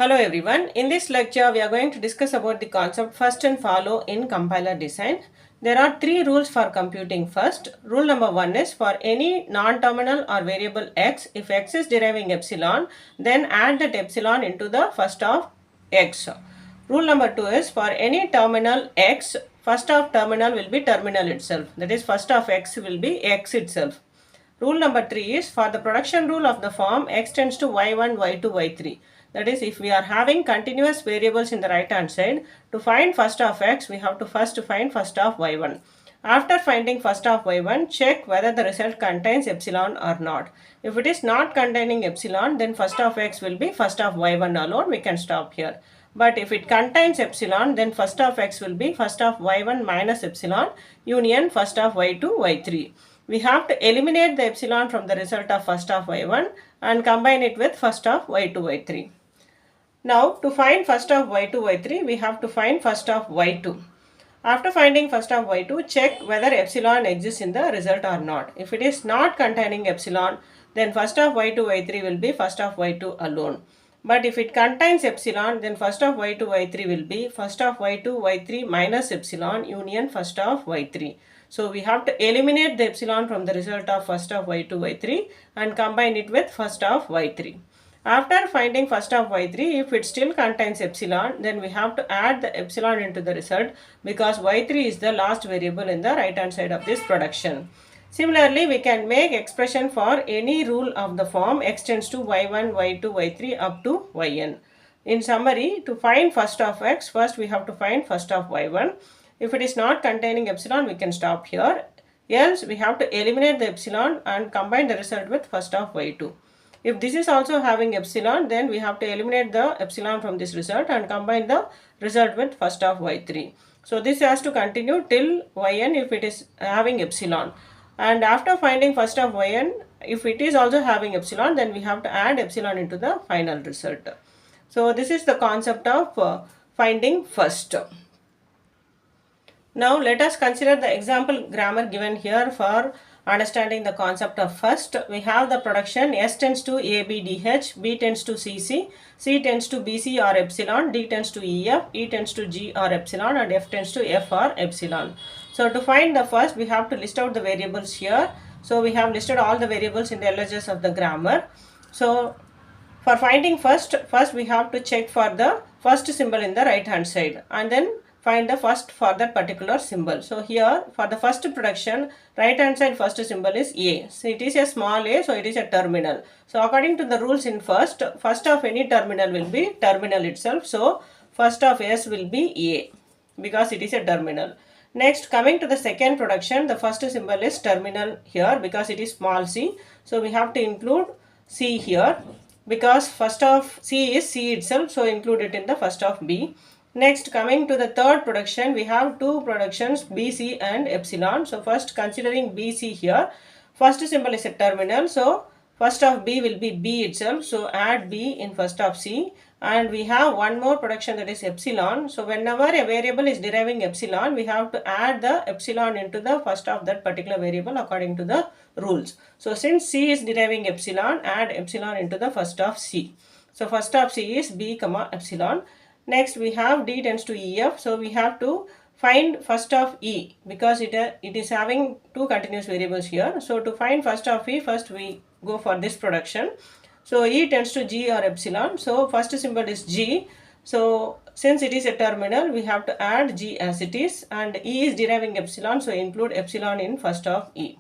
Hello everyone. In this lecture, we are going to discuss about the concept first and follow in compiler design. There are three rules for computing first. Rule number one is for any non-terminal or variable x, if x is deriving epsilon, then add that epsilon into the first of x. Rule number two is for any terminal x, first of terminal will be terminal itself. That is first of x will be x itself. Rule number 3 is for the production rule of the form x tends to y1, y2, y3. That is, if we are having continuous variables in the right hand side, to find first of x, we have to first find first of y1. After finding first of y1, check whether the result contains epsilon or not. If it is not containing epsilon, then first of x will be first of y1 alone. We can stop here. But if it contains epsilon, then first of x will be first of y1 minus epsilon union first of y2, y3. We have to eliminate the epsilon from the result of first of y1 and combine it with first of y2, y3. Now to find first of y2, y3, we have to find first of y2. After finding first of y2, check whether epsilon exists in the result or not. If it is not containing epsilon, then first of y2, y3 will be first of y2 alone. But if it contains epsilon, then first of y2, y3 will be first of y2, y3 minus epsilon union first of y3. So we have to eliminate the epsilon from the result of first of y2, y3 and combine it with first of y3. After finding first of y3, if it still contains epsilon, then we have to add the epsilon into the result because y3 is the last variable in the right hand side of this production. Similarly, we can make expression for any rule of the form x tends to y1, y2, y3 up to yn. In summary, to find first of x, first we have to find first of y1. If it is not containing epsilon, we can stop here. Else, we have to eliminate the epsilon and combine the result with first of y2. If this is also having epsilon, then we have to eliminate the epsilon from this result and combine the result with first of y3. So this has to continue till yn if it is having epsilon. And after finding first of yn, if it is also having epsilon, then we have to add epsilon into the final result. So this is the concept of finding first. Now let us consider the example grammar given here for understanding the concept of first. We have the production S tends to ABDH, B tends to CC, C tends to BC or epsilon, D tends to EF, E tends to G or epsilon, and F tends to F or epsilon. So to find the first, we have to list out the variables here. So we have listed all the variables in the LHS of the grammar. So for finding first we have to check for the first symbol in the right hand side and then find the first for that particular symbol. So here for the first production, right hand side first symbol is A. So it is a small a, so it is a terminal. So according to the rules in first of any terminal will be terminal itself. So first of S will be A because it is a terminal. Next, coming to the second production, the first symbol is terminal here because it is small c. So we have to include C here because first of C is C itself, so include it in the first of B. Next, coming to the third production, we have two productions BC and epsilon. So first considering BC here, first symbol is a terminal. So first of B will be B itself. So add B in first of C. And we have one more production that is epsilon. So whenever a variable is deriving epsilon, we have to add the epsilon into the first of that particular variable according to the rules. So since C is deriving epsilon, add epsilon into the first of C. So first of C is B comma epsilon. Next we have D tends to EF. So we have to find first of E because it is having two continuous variables here. So to find first of E, first we go for this production. So E tends to G or epsilon. So first symbol is G. So since it is a terminal, we have to add G as it is, and E is deriving epsilon, so include epsilon in first of E.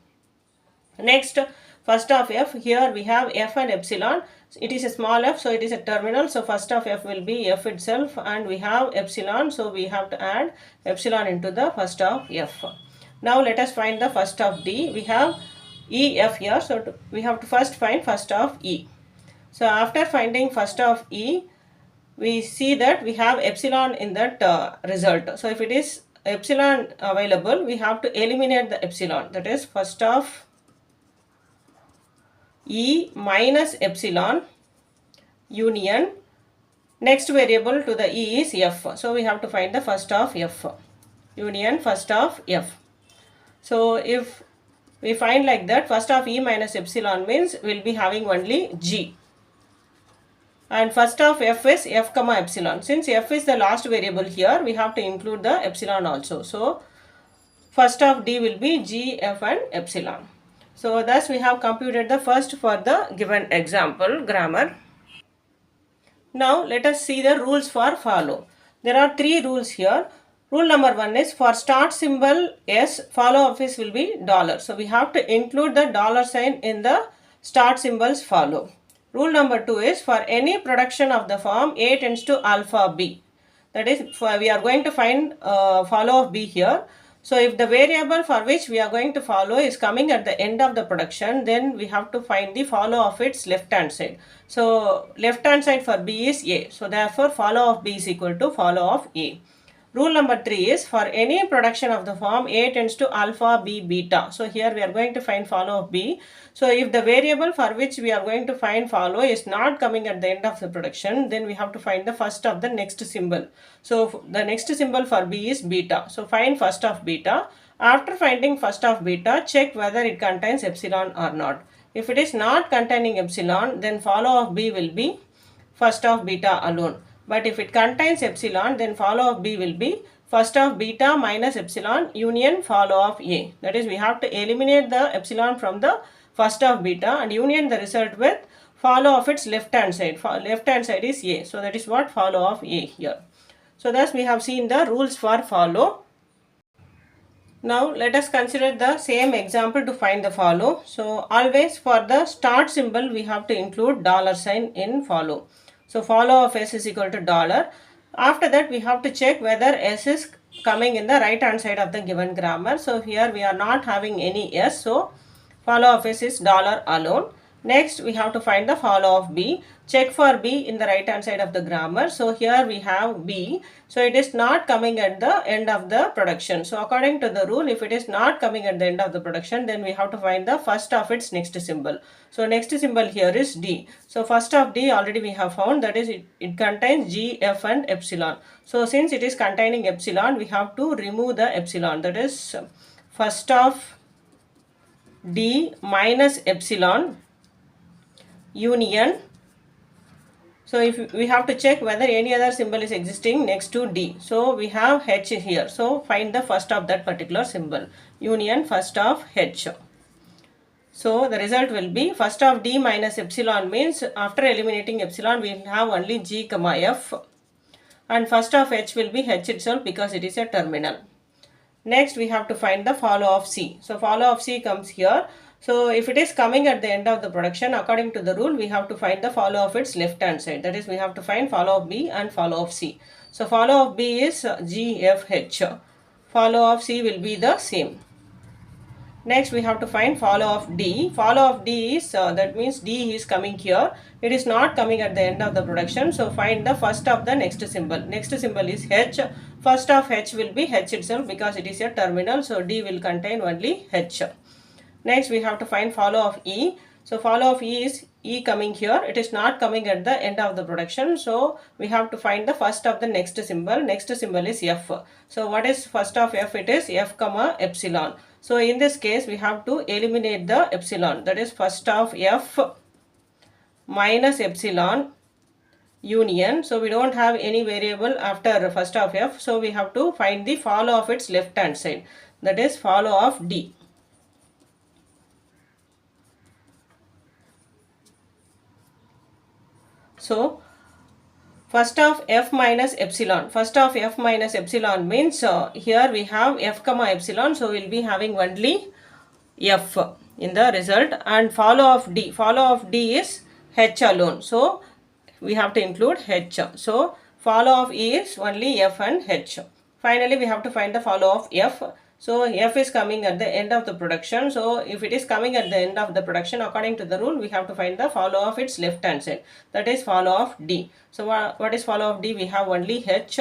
Next, first of F, here we have F and epsilon. It is a small f, so it is a terminal. So first of F will be F itself, and we have epsilon, so we have to add epsilon into the first of F. Now let us find the first of D. We have EF here, so we have to first find first of E. So after finding first of E, we see that we have epsilon in that result. So if it is epsilon available, we have to eliminate the epsilon. That is first of E minus epsilon union next variable to the E is F. So we have to find the first of F union first of F. So if we find like that, first of E minus epsilon means we will be having only G. And first of f is f comma epsilon. Since f is the last variable here, we have to include the epsilon also. So first of d will be g, f and epsilon. So thus we have computed the first for the given example grammar. Now let us see the rules for follow. There are three rules here. Rule number one is for start symbol S, follow of this will be dollar. So we have to include the dollar sign in the start symbols follow. Rule number two is for any production of the form A tends to alpha B. That is, we are going to find follow of B here. So if the variable for which we are going to follow is coming at the end of the production, then we have to find the follow of its left hand side. So left hand side for B is A. So therefore follow of B is equal to follow of A. Rule number 3 is for any production of the form A tends to alpha, B, beta. So here we are going to find follow of B. So if the variable for which we are going to find follow is not coming at the end of the production, then we have to find the first of the next symbol. So the next symbol for B is beta. So find first of beta. After finding first of beta, check whether it contains epsilon or not. If it is not containing epsilon, then follow of B will be first of beta alone. But if it contains epsilon, then follow of B will be first of beta minus epsilon union follow of A. That is, we have to eliminate the epsilon from the first of beta and union the result with follow of its left hand side. Left hand side is A. So that is what follow of A here. So thus we have seen the rules for follow. Now let us consider the same example to find the follow. So always for the start symbol we have to include dollar sign in follow. So follow of S is equal to dollar. After that we have to check whether S is coming in the right hand side of the given grammar. So here we are not having any S. So follow of S is dollar alone. Next we have to find the follow of B. Check for B in the right hand side of the grammar. So here we have B. So it is not coming at the end of the production. So according to the rule, if it is not coming at the end of the production, then we have to find the first of its next symbol. So next symbol here is D. So first of D already we have found, that is it contains G, F and epsilon. So since it is containing epsilon, we have to remove the epsilon. That is first of D minus epsilon union. So if we have to check whether any other symbol is existing next to D. So we have H here. So find the first of that particular symbol. Union first of H. So the result will be first of D minus epsilon means after eliminating epsilon we will have only G comma F. And first of H will be H itself because it is a terminal. Next we have to find the follow of C. So follow of C comes here. So if it is coming at the end of the production, according to the rule, we have to find the follow of its left hand side. That is, we have to find follow of B and follow of C. So follow of B is G, F, H. Follow of C will be the same. Next we have to find follow of D. Follow of D is, that means D is coming here. It is not coming at the end of the production. So find the first of the next symbol. Next symbol is H. First of H will be H itself because it is a terminal. So D will contain only H. Next we have to find follow of E. So follow of E is E coming here. It is not coming at the end of the production. So we have to find the first of the next symbol. Next symbol is F. So what is first of F? It is F comma epsilon. So in this case we have to eliminate the epsilon. That is first of F minus epsilon union. So we don't have any variable after first of F. So we have to find the follow of its left hand side. That is follow of D. So first of F minus epsilon. First of F minus epsilon means here we have F comma epsilon. So we will be having only F in the result, and follow of D. Follow of D is H alone. So we have to include H. So follow of E is only F and H. Finally we have to find the follow of F. So F is coming at the end of the production. So if it is coming at the end of the production, according to the rule, we have to find the follow of its left hand side. That is follow of D. So what is follow of D? We have only H.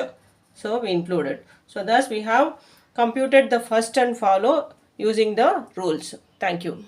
So we included. So thus we have computed the first and follow using the rules. Thank you.